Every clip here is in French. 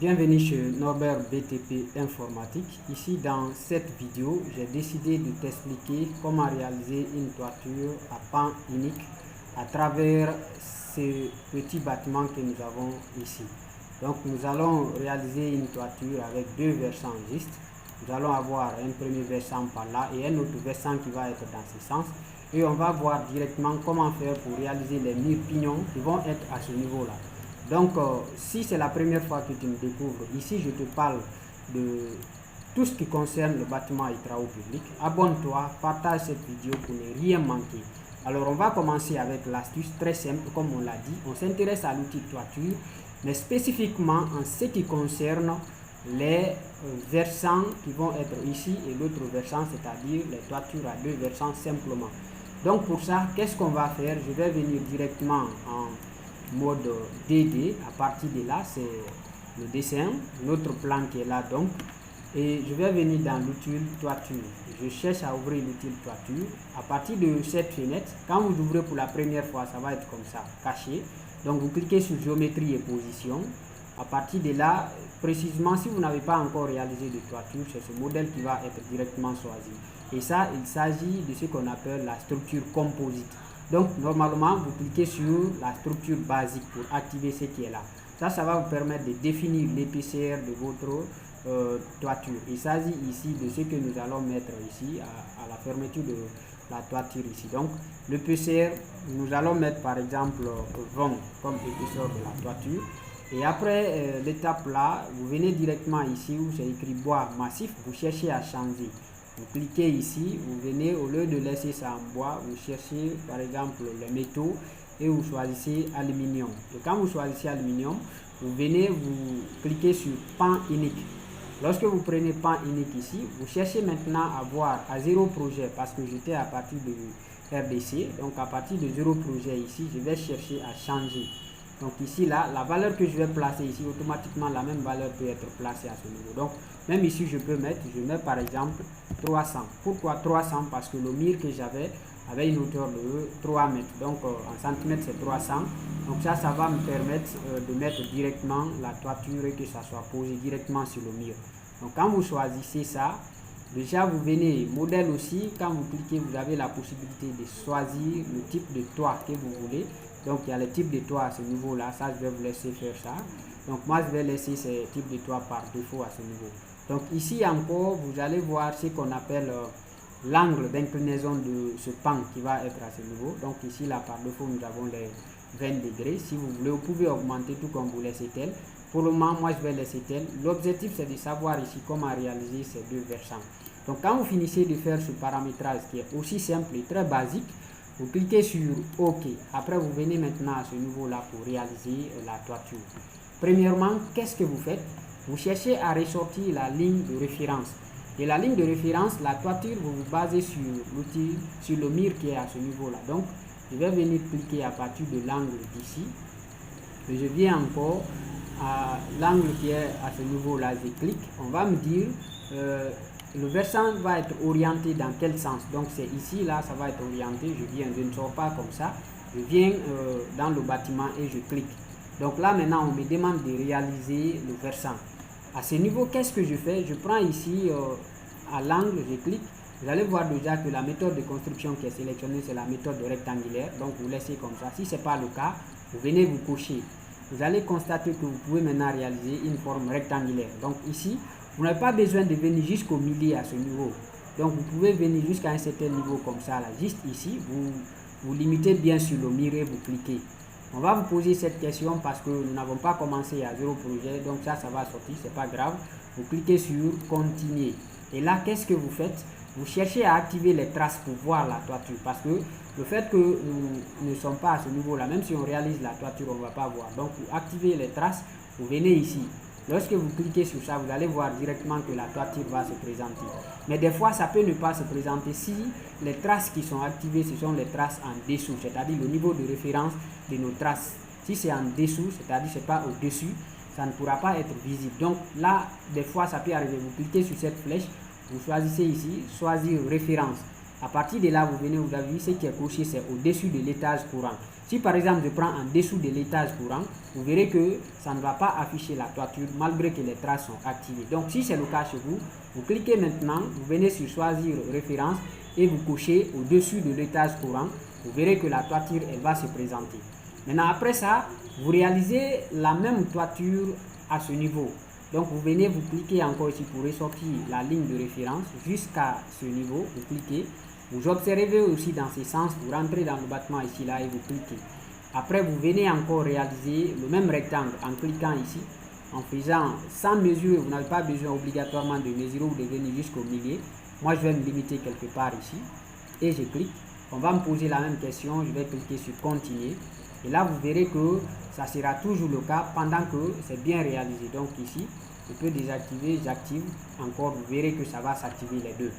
Bienvenue chez Norbert BTP Informatique. Ici dans cette vidéo, j'ai décidé de t'expliquer comment réaliser une toiture à pan unique à travers ce petit bâtiment que nous avons ici. Donc nous allons réaliser une toiture avec deux versants justes. Nous allons avoir un premier versant par là et un autre versant qui va être dans ce sens. Et on va voir directement comment faire pour réaliser les murs pignons qui vont être à ce niveau-là. Donc, si c'est la première fois que tu me découvres, ici je te parle de tout ce qui concerne le bâtiment et travaux publics. Abonne-toi, partage cette vidéo pour ne rien manquer. Alors, on va commencer avec l'astuce très simple, comme on l'a dit. On s'intéresse à l'outil de toiture, mais spécifiquement en ce qui concerne les versants qui vont être ici et l'autre versant, c'est-à-dire les toitures à deux versants simplement. Donc, pour ça, qu'est-ce qu'on va faire? Je vais venir directement en mode DD. À partir de là, c'est le dessin, notre plan qui est là donc, et je vais venir dans l'outil toiture. Je cherche à ouvrir l'outil toiture. À partir de cette fenêtre, quand vous ouvrez pour la première fois, ça va être comme ça, caché. Donc vous cliquez sur géométrie et position. À partir de là, précisément, si vous n'avez pas encore réalisé de toiture, c'est ce modèle qui va être directement choisi. Et ça, il s'agit de ce qu'on appelle la structure composite. Donc, normalement, vous cliquez sur la structure basique pour activer ce qui est là. Ça va vous permettre de définir l'épaisseur de votre toiture. Il s'agit ici de ce que nous allons mettre ici à la fermeture de la toiture ici. Donc, l'épaisseur, nous allons mettre par exemple 20 comme épaisseur de la toiture. Et après l'étape là, vous venez directement ici où c'est écrit bois massif, vous cherchez à changer. Vous cliquez ici, vous venez, au lieu de laisser ça en bois, vous cherchez par exemple les métaux et vous choisissez aluminium. Et quand vous choisissez aluminium, vous venez, vous cliquez sur pan unique. Lorsque vous prenez pan unique ici, vous cherchez maintenant à voir à zéro projet parce que j'étais à partir de RDC. Donc à partir de zéro projet ici, je vais chercher à changer. Donc ici, là, la valeur que je vais placer ici, automatiquement, la même valeur peut être placée à ce niveau. Donc, même ici, je mets par exemple 300. Pourquoi 300? Parce que le mur que j'avais avait une hauteur de 3 mètres. Donc, en centimètres, c'est 300. Donc, ça va me permettre de mettre directement la toiture et que ça soit posé directement sur le mur. Donc, quand vous choisissez ça, déjà, vous venez, modèle aussi, quand vous cliquez, vous avez la possibilité de choisir le type de toit que vous voulez. Donc, il y a le type de toit à ce niveau-là. Ça, je vais vous laisser faire ça. Donc, moi, je vais laisser ces types de toit par défaut à ce niveau. Donc, ici encore, vous allez voir ce qu'on appelle l'angle d'inclinaison de ce pan qui va être à ce niveau. Donc, ici, là, par défaut, nous avons les 20 degrés. Si vous voulez, vous pouvez augmenter tout comme vous laissez tel. Pour le moment, moi, je vais laisser tel. L'objectif, c'est de savoir ici comment réaliser ces deux versants. Donc, quand vous finissez de faire ce paramétrage qui est aussi simple et très basique, vous cliquez sur OK. Après, vous venez maintenant à ce niveau-là pour réaliser la toiture. Premièrement, qu'est-ce que vous faites? Vous cherchez à ressortir la ligne de référence. Et la ligne de référence, la toiture, vous vous basez sur l'outil, sur le mur qui est à ce niveau-là. Donc, je vais venir cliquer à partir de l'angle d'ici. Et je viens encore à l'angle qui est à ce niveau-là. Je clique. On va me dire... le versant va être orienté dans quel sens? Donc c'est ici, là, ça va être orienté. Je ne sors pas comme ça. Je viens dans le bâtiment et je clique. Donc là, maintenant, on me demande de réaliser le versant. À ce niveau, qu'est-ce que je fais? Je prends ici, à l'angle, je clique. Vous allez voir déjà que la méthode de construction qui est sélectionnée, c'est la méthode rectangulaire. Donc vous laissez comme ça. Si ce n'est pas le cas, vous venez vous cocher. Vous allez constater que vous pouvez maintenant réaliser une forme rectangulaire. Donc ici, vous n'avez pas besoin de venir jusqu'au milieu à ce niveau. Donc vous pouvez venir jusqu'à un certain niveau comme ça, là, juste ici. Vous limitez bien sur le mur et vous cliquez. On va vous poser cette question parce que nous n'avons pas commencé à zéro projet. Donc ça va sortir, c'est pas grave. Vous cliquez sur continuer. Et là, qu'est-ce que vous faites? Vous cherchez à activer les traces pour voir la toiture. Parce que le fait que nous ne sommes pas à ce niveau-là, même si on réalise la toiture, on ne va pas voir. Donc pour activer les traces, vous venez ici. Lorsque vous cliquez sur ça, vous allez voir directement que la toiture va se présenter. Mais des fois, ça peut ne pas se présenter si les traces qui sont activées, ce sont les traces en dessous, c'est-à-dire le niveau de référence de nos traces. Si c'est en dessous, c'est-à-dire que ce n'est pas au-dessus, ça ne pourra pas être visible. Donc là, des fois, ça peut arriver. Vous cliquez sur cette flèche, vous choisissez ici, choisir référence. À partir de là, vous venez, vous avez vu, ce qui est coché, c'est au-dessus de l'étage courant. Si par exemple je prends en dessous de l'étage courant, vous verrez que ça ne va pas afficher la toiture malgré que les traces sont activées. Donc si c'est le cas chez vous, vous cliquez maintenant, vous venez sur choisir référence et vous cochez au-dessus de l'étage courant. Vous verrez que la toiture elle va se présenter. Maintenant après ça, vous réalisez la même toiture à ce niveau. Donc vous venez, vous cliquez encore ici pour ressortir la ligne de référence jusqu'à ce niveau, vous cliquez. Vous observez aussi dans ce sens, vous rentrez dans le bâtiment ici là et vous cliquez. Après vous venez encore réaliser le même rectangle en cliquant ici, en faisant sans mesure, vous n'avez pas besoin obligatoirement de mesurer ou de venir jusqu'au milieu. Moi je vais me limiter quelque part ici et je clique. On va me poser la même question, je vais cliquer sur continuer. Et là vous verrez que ça sera toujours le cas pendant que c'est bien réalisé. Donc ici, je peux désactiver, j'active encore, vous verrez que ça va s'activer les deux.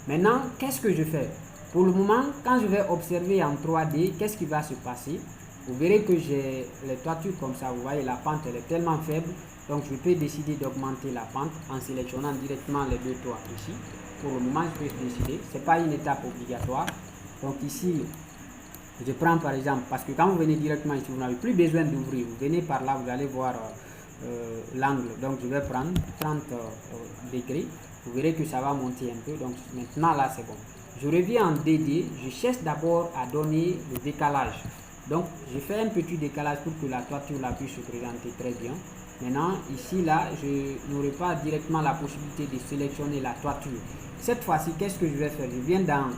Maintenant, qu'est-ce que je fais? Pour le moment, quand je vais observer en 3D, qu'est-ce qui va se passer? Vous verrez que j'ai les toitures comme ça. Vous voyez, la pente, elle est tellement faible. Donc, je peux décider d'augmenter la pente en sélectionnant directement les deux toits ici. Pour le moment, je peux décider. Ce n'est pas une étape obligatoire. Donc, ici, je prends par exemple, parce que quand vous venez directement ici, vous n'avez plus besoin d'ouvrir. Vous venez par là, vous allez voir l'angle. Donc, je vais prendre 30 degrés. Vous verrez que ça va monter un peu. Donc maintenant là c'est bon. Je reviens en DD. Je cherche d'abord à donner le décalage. Donc je fais un petit décalage pour que la toiture là puisse se présenter très bien. Maintenant ici là je n'aurai pas directement la possibilité de sélectionner la toiture. Cette fois-ci qu'est-ce que je vais faire? Je viens dans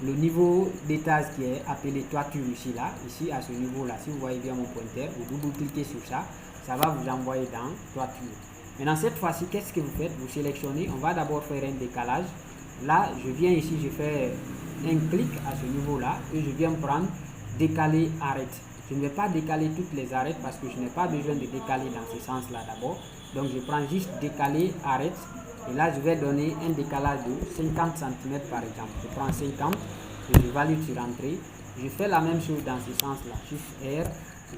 le niveau d'étage qui est appelé toiture ici là. Ici à ce niveau là. Si vous voyez bien mon pointeur, vous double-cliquez sur ça. Ça va vous envoyer dans toiture. Maintenant, cette fois-ci, qu'est-ce que vous faites? Vous sélectionnez. On va d'abord faire un décalage. Là, je viens ici, je fais un clic à ce niveau-là et je viens prendre décaler arrête. Je ne vais pas décaler toutes les arêtes parce que je n'ai pas besoin de décaler dans ce sens-là d'abord. Donc, je prends juste décaler arrête. Et là, je vais donner un décalage de 50 cm par exemple. Je prends 50 et je valide sur entrée. Je fais la même chose dans ce sens-là. Shift R.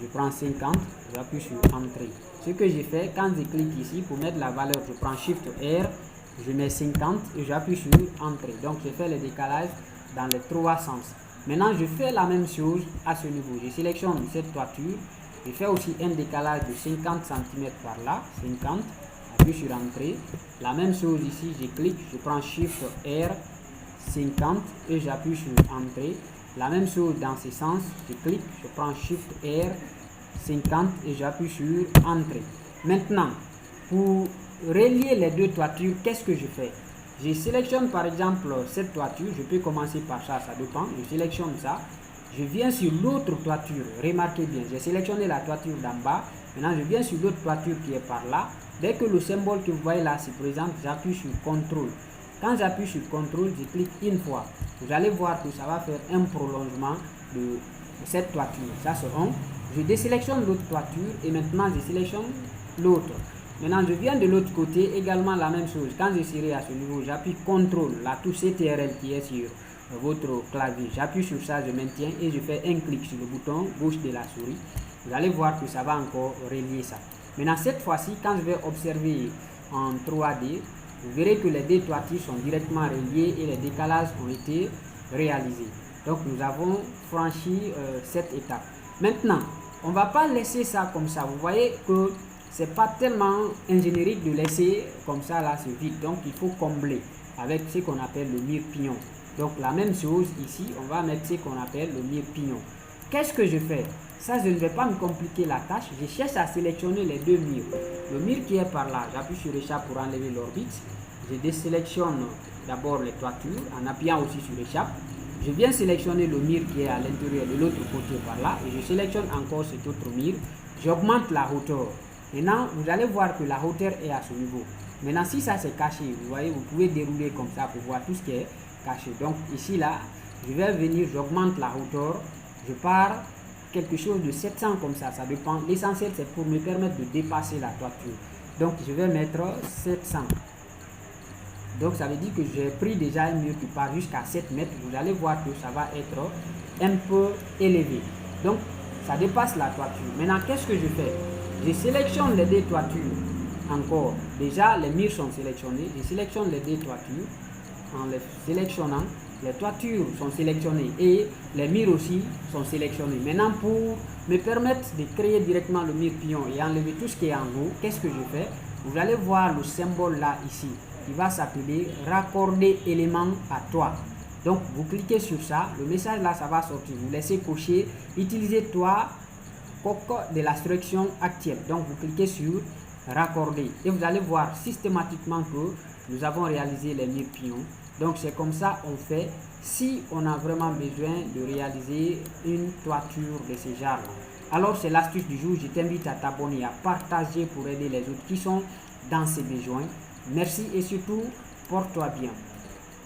Je prends 50, j'appuie sur entrée. Ce que j'ai fait, quand je clique ici, pour mettre la valeur, je prends Shift R, je mets 50 et j'appuie sur entrée. Donc je fais le décalage dans les trois sens. Maintenant, je fais la même chose à ce niveau. Je sélectionne cette toiture. Je fais aussi un décalage de 50 cm par là, 50, j'appuie sur entrée. La même chose ici, je clique, je prends Shift R, 50 et j'appuie sur entrée. La même chose dans ce sens, je clique, je prends Shift R, 50 et j'appuie sur entrée. Maintenant, pour relier les deux toitures, qu'est-ce que je fais? Je sélectionne par exemple cette toiture, je peux commencer par ça, ça dépend, je sélectionne ça. Je viens sur l'autre toiture, remarquez bien, j'ai sélectionné la toiture d'en bas, maintenant je viens sur l'autre toiture qui est par là. Dès que le symbole que vous voyez là se présente, j'appuie sur CTRL. Quand j'appuie sur CTRL, je clique une fois. Vous allez voir que ça va faire un prolongement de cette toiture. Ça c'est un. Je désélectionne l'autre toiture et maintenant je sélectionne l'autre. Maintenant je viens de l'autre côté, également la même chose. Quand je serai à ce niveau, j'appuie CTRL, la touche CTRL qui est sur votre clavier. J'appuie sur ça, je maintiens et je fais un clic sur le bouton gauche de la souris. Vous allez voir que ça va encore relier ça. Maintenant cette fois-ci, quand je vais observer en 3D, vous verrez que les deux toitures sont directement reliées et les décalages ont été réalisés. Donc nous avons franchi cette étape. Maintenant, on ne va pas laisser ça comme ça. Vous voyez que c'est pas tellement ingénierique de laisser comme ça là, c'est vide. Donc il faut combler avec ce qu'on appelle le mur pignon. Donc la même chose ici, on va mettre ce qu'on appelle le mur pignon. Qu'est-ce que je fais? Ça, je ne vais pas me compliquer la tâche. Je cherche à sélectionner les deux murs. Le mur qui est par là, j'appuie sur échappe pour enlever l'orbite. Je désélectionne d'abord les toitures en appuyant aussi sur échappe. Je viens sélectionner le mur qui est à l'intérieur de l'autre côté par là. Et je sélectionne encore cet autre mur. J'augmente la hauteur. Maintenant, vous allez voir que la hauteur est à ce niveau. Maintenant, si ça c'est caché, vous voyez, vous pouvez dérouler comme ça pour voir tout ce qui est caché. Donc ici, là, je vais venir, j'augmente la hauteur. Je pars quelque chose de 700 comme ça dépend. L'essentiel, c'est pour me permettre de dépasser la toiture. Donc, je vais mettre 700. Donc, ça veut dire que j'ai pris déjà un mur qui part jusqu'à 7 mètres. Vous allez voir que ça va être un peu élevé. Donc, ça dépasse la toiture. Maintenant, qu'est-ce que je fais? Je sélectionne les deux toitures encore. Déjà, les murs sont sélectionnés. Je sélectionne les deux toitures. En les sélectionnant, les toitures sont sélectionnées et les murs aussi sont sélectionnés. Maintenant, pour me permettre de créer directement le mur pion et enlever tout ce qui est en haut, qu'est-ce que je fais? Vous allez voir le symbole là ici, qui va s'appeler raccorder élément à toit. Donc vous cliquez sur ça, le message là ça va sortir, vous laissez cocher utiliser toit coque de la structure actuelle. Donc vous cliquez sur raccorder et vous allez voir systématiquement que nous avons réalisé les murs pions. Donc c'est comme ça on fait si on a vraiment besoin de réaliser une toiture de ce genre. Alors c'est l'astuce du jour, je t'invite à t'abonner, à partager pour aider les autres qui sont dans ces besoins. Merci et surtout porte-toi bien.